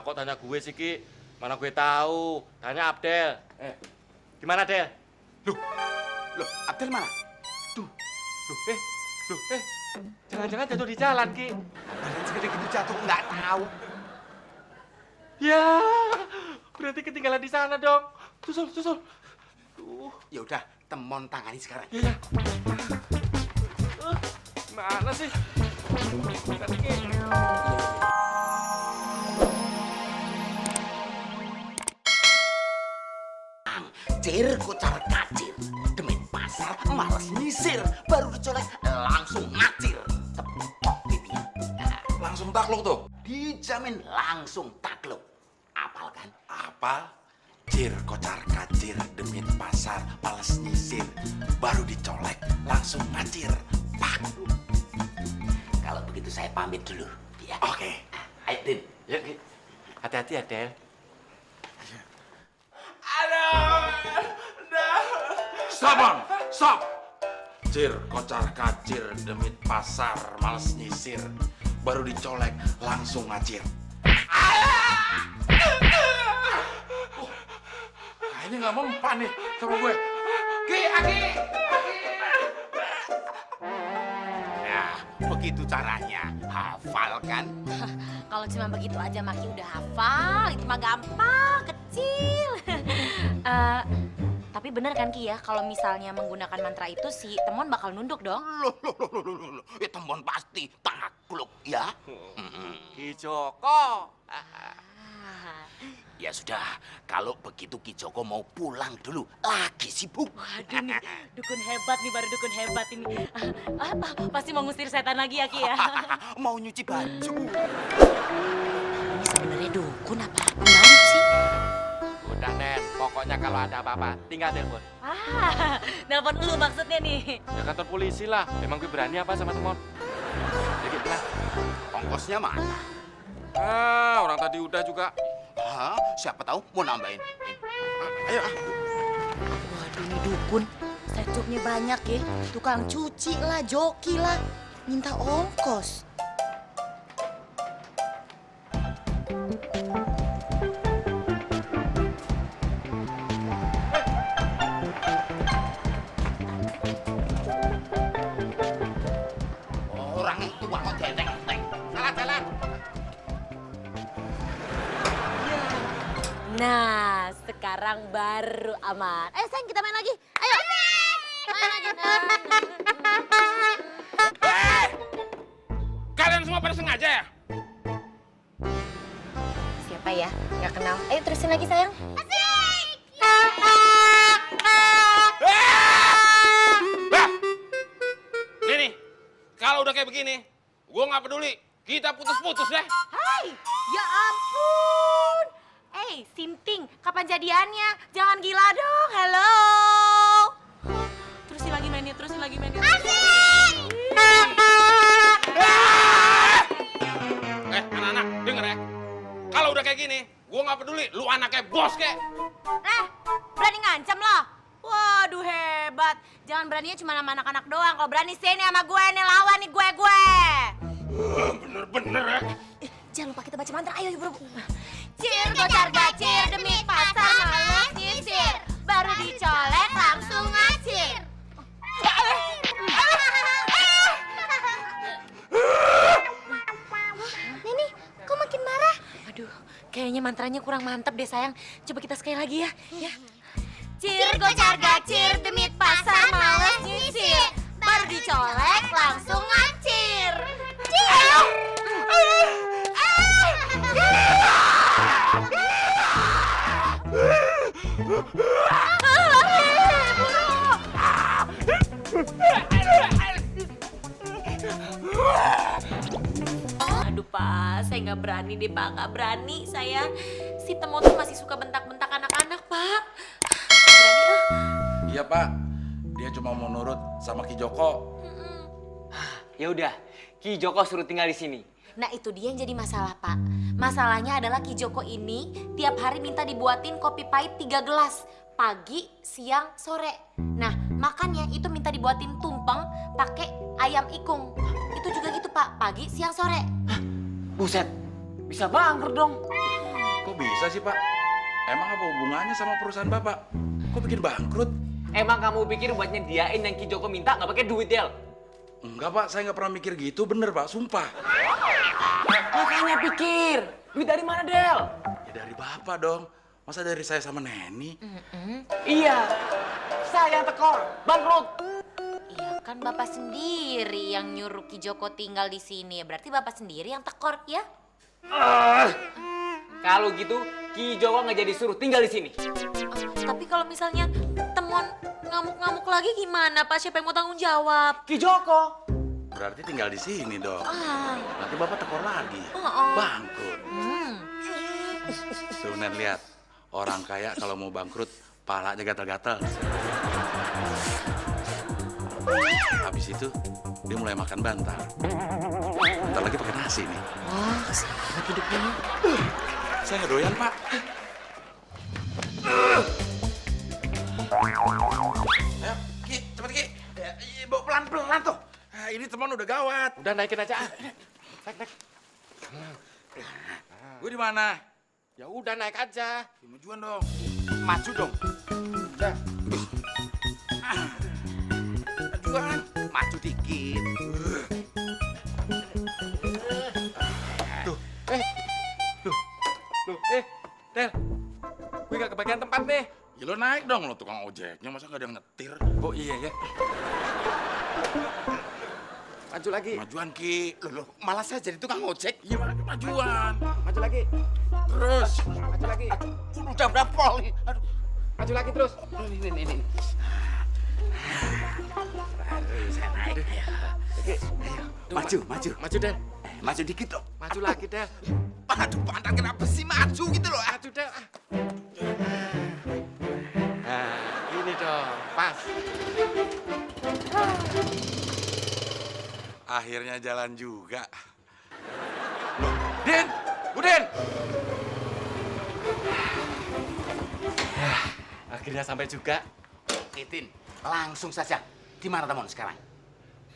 kok tanya gue sih, Ki? Mana gue tahu. Tanya Abdel. Gimana, Del? Loh, Abdel mana? Jangan-jangan jatuh di jalan, Ki. Badan segede gitu jatuh, nggak tahu. Ya, berarti ketinggalan di sana dong. Susul. Ya udah, temon tangani sekarang. Iya. Mana sih? Bukan, Ki. Cir kocar kacir, demit pasar males nyisir, baru dicolek langsung ngacir. Tepok pipinya. Langsung takluk tuh. Dijamin langsung takluk. Apal kan? Apa? Cir kocar kacir, demit pasar, males nyisir, baru dicolek, langsung ngacir. Pak. Kalau begitu saya pamit dulu. Ya. Oke. Ayo, Din. Yuk, Ki. Hati-hati ya, Del. Stop, Bang. Stop. Cir kocar kacir, demit pasar, males nyisir, baru dicolek, langsung ngacir. Kayaknya nggak mempan nih sama gue. Aki. Nah, begitu caranya. Hafal kan? Kalau cuma begitu aja Maki udah hafal, itu mah gampang, kecil. Tapi bener kan Ki ya, kalau misalnya menggunakan mantra itu si Temon bakal nunduk dong? Loh. Ya temon pasti takluk ya. Ki Joko. Ya sudah, kalau begitu Ki Joko mau pulang dulu. Lagi sibuk. Waduh nih, dukun hebat nih, baru dukun hebat ini. Pasti mau ngusir setan lagi ya Ki ya? Mau nyuci baju. Ini sebenarnya dukun apa pembantu sih? Udah, Nen. Pokoknya kalau ada apa-apa, tinggal telepon. Nelpon lu maksudnya nih? Ya kantor polisi lah. Emang gue berani apa sama Temon? Ya gitu lah. Ongkosnya mana? Orang tadi udah juga. Hah? Siapa tahu mau nambahin. Ayo. Waduh ini dukun, secuknya banyak ya. Tukang cuci lah, joki lah, minta ongkos. Orang itu kok enteng-enteng. Salah jalan. Nah, sekarang baru aman. Sayang kita main lagi. Ayo. Main lagi. Kalian semua pada sengaja ya? Siapa ya? Gak kenal. Ayo terusin lagi sayang. Nih, kalau udah kayak begini, gue nggak peduli. Kita putus-putus deh. Hai, ya ampun. Sinting, kapan jadiannya? Jangan gila dong, halo. Terusin lagi mainnya. Anak-anak, denger ya. Kalau udah kayak gini, gue nggak peduli. Lu anaknya bos kek. Berani ngancam lo? Waduh hebat. Jangan beraninya cuma sama anak-anak doang. Kalau berani sini sama gue nih, lawan nih gue. Bener-bener ya. Jangan lupa kita baca mantra. Ayo bro. Cir kocar gacir demi pasar males nyisir, baru dicolek langsung ngacir. Nini, kok makin marah? Aduh, kayaknya mantranya kurang mantap deh sayang. Coba kita sekali lagi ya. Cir kocar gacir demi pasar males nyisir, baru dicolek langsung ngacir. Aduh Pak, saya nggak berani deh Pak, nggak berani saya. Si Temon tuh masih suka bentak-bentak anak-anak Pak. Nggak berani ah. Iya Pak, dia cuma mau nurut sama Ki Joko. Ya udah, Ki Joko suruh tinggal di sini. Nah itu dia yang jadi masalah Pak. Masalahnya adalah Ki Joko ini tiap hari minta dibuatin kopi pahit 3 gelas. Pagi, siang, sore. Nah makannya itu minta dibuatin tumpeng pakai ayam ikung. Itu juga gitu Pak, pagi, siang, sore. Buset, bisa bangkrut dong. Kok bisa sih, Pak? Emang apa hubungannya sama perusahaan Bapak? Kok bikin bangkrut? Emang kamu pikir buat nyediain yang Ki Joko minta nggak pakai duit, Del? Enggak, Pak. Saya nggak pernah mikir gitu. Bener, Pak. Sumpah. Makanya pikir. Duit dari mana, Del? Ya dari Bapak dong. Masa dari saya sama Neni? Iya. Saya yang tekor, bangkrut. Iya kan Bapak sendiri yang nyuruh Ki Joko tinggal di sini. Berarti Bapak sendiri yang tekor ya? Kalau gitu, Ki Joko nggak jadi suruh tinggal di sini. Tapi kalau misalnya Temon ngamuk-ngamuk lagi gimana Pak? Siapa yang mau tanggung jawab? Ki Joko. Berarti tinggal di sini dong. Ah, Nanti Bapak tekor lagi. oh. Bangkrut. Tuh, Nen, lihat. Orang kaya kalau mau bangkrut, palanya gatal-gatal. Habis itu, dia mulai makan bantal. Bentar lagi pakai nasi nih. Wah, sangat hidupnya. Saya nggak doyan, Pak. Ayo, Ki, cepet Ki. Bawa pelan-pelan tuh. Ini teman udah gawat. Udah naikin aja. Naik. Gue di mana? Ya udah naik aja. Majuan dong. Maju dong. Udah. Majuan. Maju dikit. Tuh, Del. Gue gak kebagian tempat nih. Ya lo naik dong lo tukang ojeknya. Masa nggak ada yang nyetir? Oh iya ya. Maju lagi. Majuan, Ki. Loh, malah saya jadi tukang ojek. Iya, majuan. Maju lagi. Terus. Maju lagi. Udah berapa nih? Aduh, Maju lagi terus. ini. Aduh, saya naik. Maju. Maju, Del. Maju dikit dong. Maju lagi, Del. Aduh, pandang kenapa sih maju gitu loh? Maju, Del. Nah, ini dong. Pas. Akhirnya jalan juga. Din! Udin! Akhirnya sampai juga. Titin, langsung saja. Di mana Temon sekarang?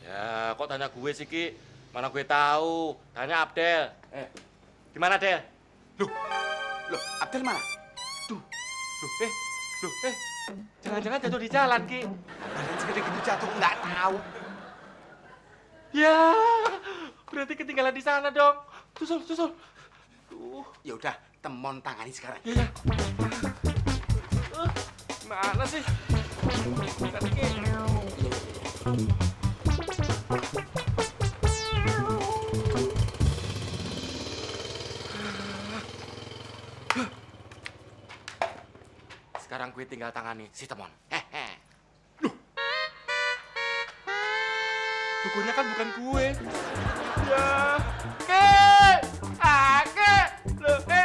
Ya, kok tanya gue sih, Ki? Mana gue tahu. Tanya Abdel. Gimana, Del? Loh, Abdel mana? Loh, jangan-jangan jatuh di jalan, Ki. Badan segede gitu jatuh, nggak tahu. Ya, berarti ketinggalan di sana dong. Susul. Ya udah, Temon tangani sekarang. Ya. Mana sih? Tadi, Ki. Sekarang gue tinggal tangani si Temon. Dukunnya kan bukan gue. Ya. Ke! Loh, ke!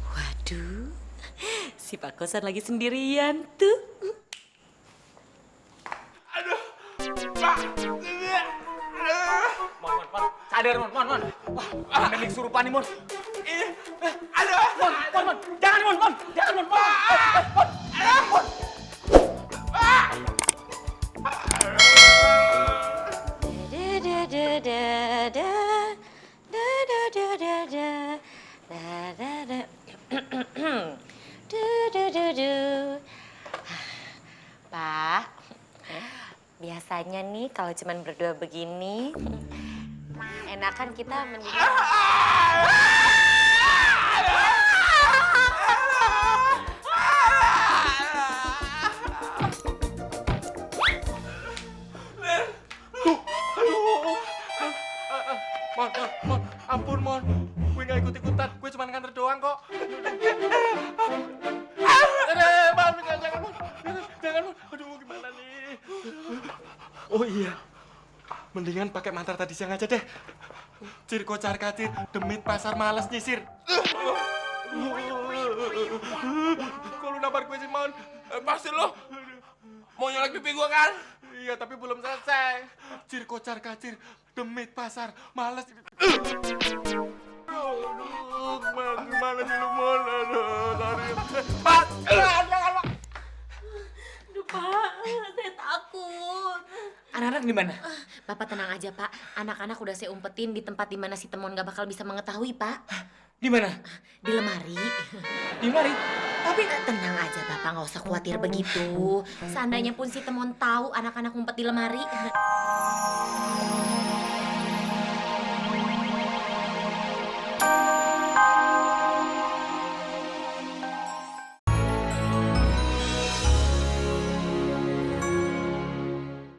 Waduh, si Pak Kosan lagi sendirian tuh. Mon. Sadar, Mon. Wah, Nenek surupan nih, Mon. Mon. Jangan, Mon. Pak, biasanya nih kalau cuman berdua begini, enakan kita mendingan. Mon, ampun, Mon. Gue gak ikut-ikutan, gue cuma nganter doang kok. Jangan, Mon. Aduh, gimana nih? Oh iya, mendingan pakai mantra tadi siang aja deh. Cir kocar kacir, demit pasar males nyisir. Kok lu nampar gue sih, Mon? Pasti lo mau nyolek pipi gua kan? Iya, tapi belum selesai. Cir kocar kacir, demit pasar males. Aduh, gimana sih lu, Mon? Aduh, lari. Pak! Aduh Pak, saya takut. Anak-anak di mana? Bapak tenang aja, Pak. Anak-anak udah saya umpetin di tempat di mana si Temon gak bakal bisa mengetahui, Pak. Di mana? Di lemari. Di mari. Tapi Tenang aja, Bapak. Nggak usah khawatir begitu. Seandainya pun si Temon tahu anak-anak ngumpet di lemari.